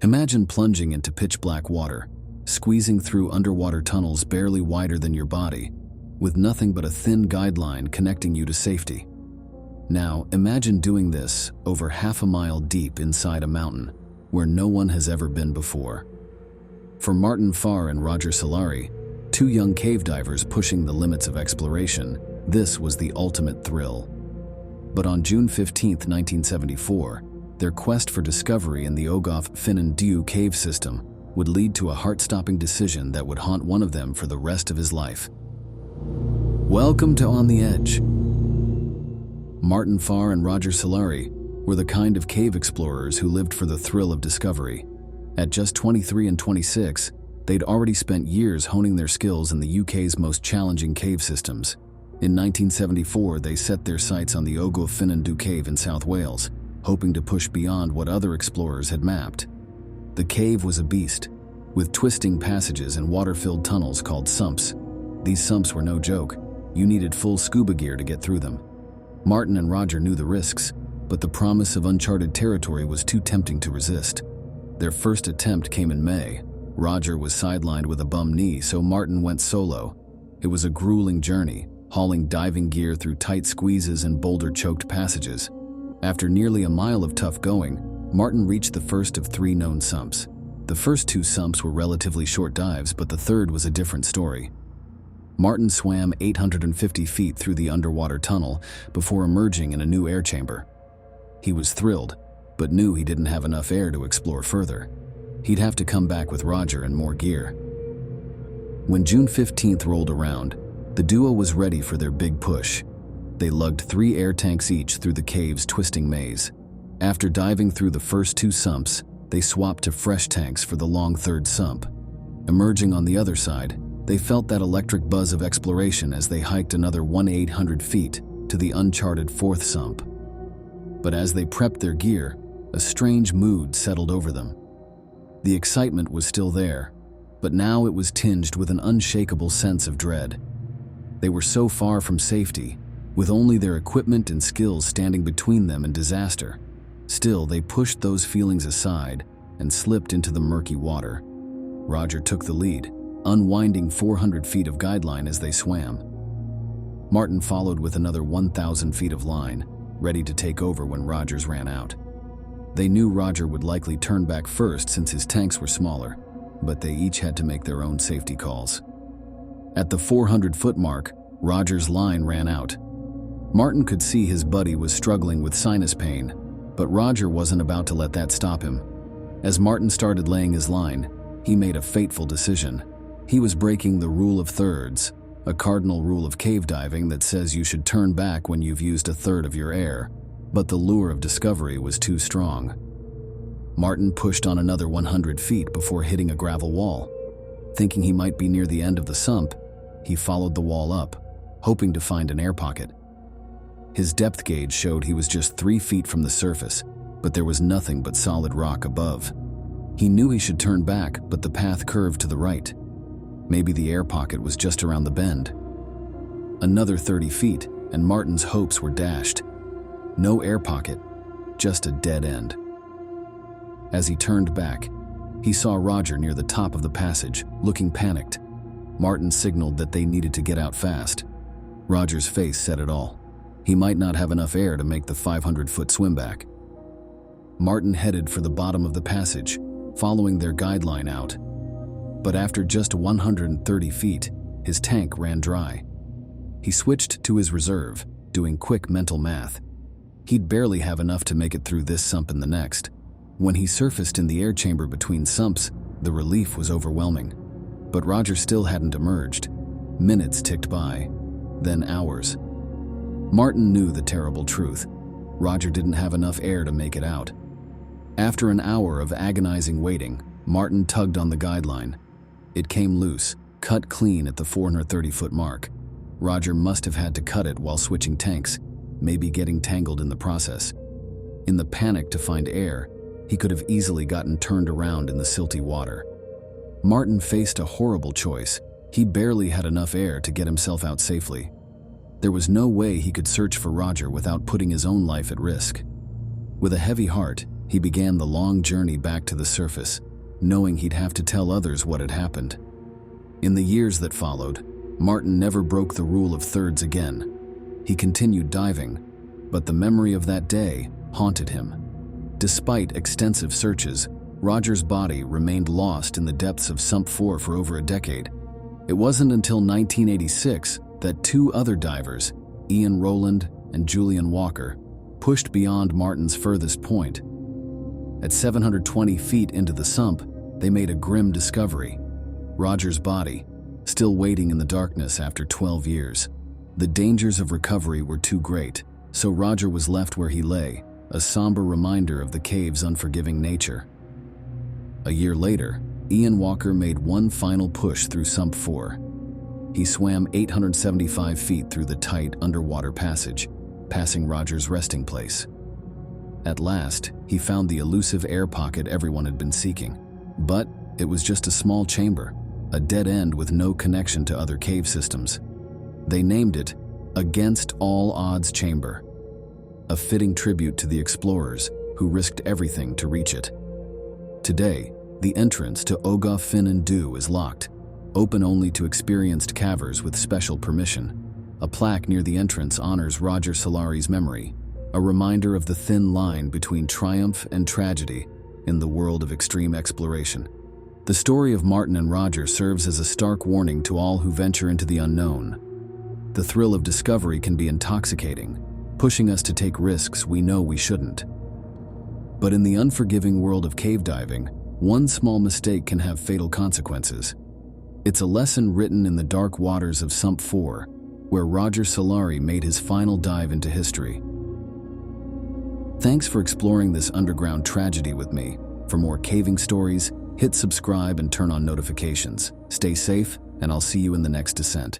Imagine plunging into pitch-black water, squeezing through underwater tunnels barely wider than your body, with nothing but a thin guideline connecting you to safety. Now, imagine doing this over half a mile deep inside a mountain, where no one has ever been before. For Martin Farr and Roger Solari, two young cave divers pushing the limits of exploration, this was the ultimate thrill. But on June 15, 1974, their quest for discovery in the Ogof Ffynnon Ddu cave system would lead to a heart-stopping decision that would haunt one of them for the rest of his life. Welcome to On the Edge. Martin Farr and Roger Solari were the kind of cave explorers who lived for the thrill of discovery. At just 23 and 26, they'd already spent years honing their skills in the UK's most challenging cave systems. In 1974, they set their sights on the Ogof Ffynnon Ddu cave in South Wales, hoping to push beyond what other explorers had mapped. The cave was a beast, with twisting passages and water-filled tunnels called sumps. These sumps were no joke. You needed full scuba gear to get through them. Martin and Roger knew the risks, but the promise of uncharted territory was too tempting to resist. Their first attempt came in May. Roger was sidelined with a bum knee, so Martin went solo. It was a grueling journey, hauling diving gear through tight squeezes and boulder-choked passages. After nearly a mile of tough going, Martin reached the first of 3 known sumps. The first 2 sumps were relatively short dives, but the third was a different story. Martin swam 850 feet through the underwater tunnel before emerging in a new air chamber. He was thrilled, but knew he didn't have enough air to explore further. He'd have to come back with Roger and more gear. When June 15th rolled around, the duo was ready for their big push. They lugged 3 air tanks each through the cave's twisting maze. After diving through the first 2 sumps, they swapped to fresh tanks for the long third sump. Emerging on the other side, they felt that electric buzz of exploration as they hiked another 1,800 feet to the uncharted 4th sump. But as they prepped their gear, a strange mood settled over them. The excitement was still there, but now it was tinged with an unshakable sense of dread. They were so far from safety, with only their equipment and skills standing between them and disaster. Still, they pushed those feelings aside and slipped into the murky water. Roger took the lead, unwinding 400 feet of guideline as they swam. Martin followed with another 1,000 feet of line, ready to take over when Roger's ran out. They knew Roger would likely turn back first since his tanks were smaller, but they each had to make their own safety calls. At the 400-foot mark, Roger's line ran out. Martin could see his buddy was struggling with sinus pain, but Roger wasn't about to let that stop him. As Martin started laying his line, he made a fateful decision. He was breaking the rule of thirds, a cardinal rule of cave diving that says you should turn back when you've used a third of your air, but the lure of discovery was too strong. Martin pushed on another 100 feet before hitting a gravel wall. Thinking he might be near the end of the sump, he followed the wall up, hoping to find an air pocket. His depth gauge showed he was just 3 feet from the surface, but there was nothing but solid rock above. He knew he should turn back, but the path curved to the right. Maybe the air pocket was just around the bend. Another 30 feet, and Martin's hopes were dashed. No air pocket, just a dead end. As he turned back, he saw Roger near the top of the passage, looking panicked. Martin signaled that they needed to get out fast. Roger's face said it all. He might not have enough air to make the 500-foot swim back. Martin headed for the bottom of the passage, following their guideline out. But after just 130 feet, his tank ran dry. He switched to his reserve, doing quick mental math. He'd barely have enough to make it through this sump and the next. When he surfaced in the air chamber between sumps, the relief was overwhelming. But Roger still hadn't emerged. Minutes ticked by, then hours. Martin knew the terrible truth. Roger didn't have enough air to make it out. After an hour of agonizing waiting, Martin tugged on the guideline. It came loose, cut clean at the 430-foot mark. Roger must have had to cut it while switching tanks, maybe getting tangled in the process. In the panic to find air, he could have easily gotten turned around in the silty water. Martin faced a horrible choice. He barely had enough air to get himself out safely. There was no way he could search for Roger without putting his own life at risk. With a heavy heart, he began the long journey back to the surface, knowing he'd have to tell others what had happened. In the years that followed, Martin never broke the rule of thirds again. He continued diving, but the memory of that day haunted him. Despite extensive searches, Roger's body remained lost in the depths of Sump 4 for over a decade. It wasn't until 1986 that two other divers, Ian Rowland and Julian Walker, pushed beyond Martin's furthest point. At 720 feet into the sump, they made a grim discovery: Roger's body, still waiting in the darkness after 12 years. The dangers of recovery were too great, so Roger was left where he lay, a somber reminder of the cave's unforgiving nature. A year later, Ian Walker made one final push through Sump 4. He swam 875 feet through the tight underwater passage, passing Roger's resting place. At last, he found the elusive air pocket everyone had been seeking. But it was just a small chamber, a dead end with no connection to other cave systems. They named it Against All Odds Chamber, a fitting tribute to the explorers who risked everything to reach it. Today, the entrance to Ogof Ffynnon Ddu is locked, open only to experienced cavers with special permission. A plaque near the entrance honors Roger Solari's memory, a reminder of the thin line between triumph and tragedy in the world of extreme exploration. The story of Martin and Roger serves as a stark warning to all who venture into the unknown. The thrill of discovery can be intoxicating, pushing us to take risks we know we shouldn't. But in the unforgiving world of cave diving, one small mistake can have fatal consequences. It's a lesson written in the dark waters of Sump 4, where Roger Solari made his final dive into history. Thanks for exploring this underground tragedy with me. For more caving stories, hit subscribe and turn on notifications. Stay safe, and I'll see you in the next descent.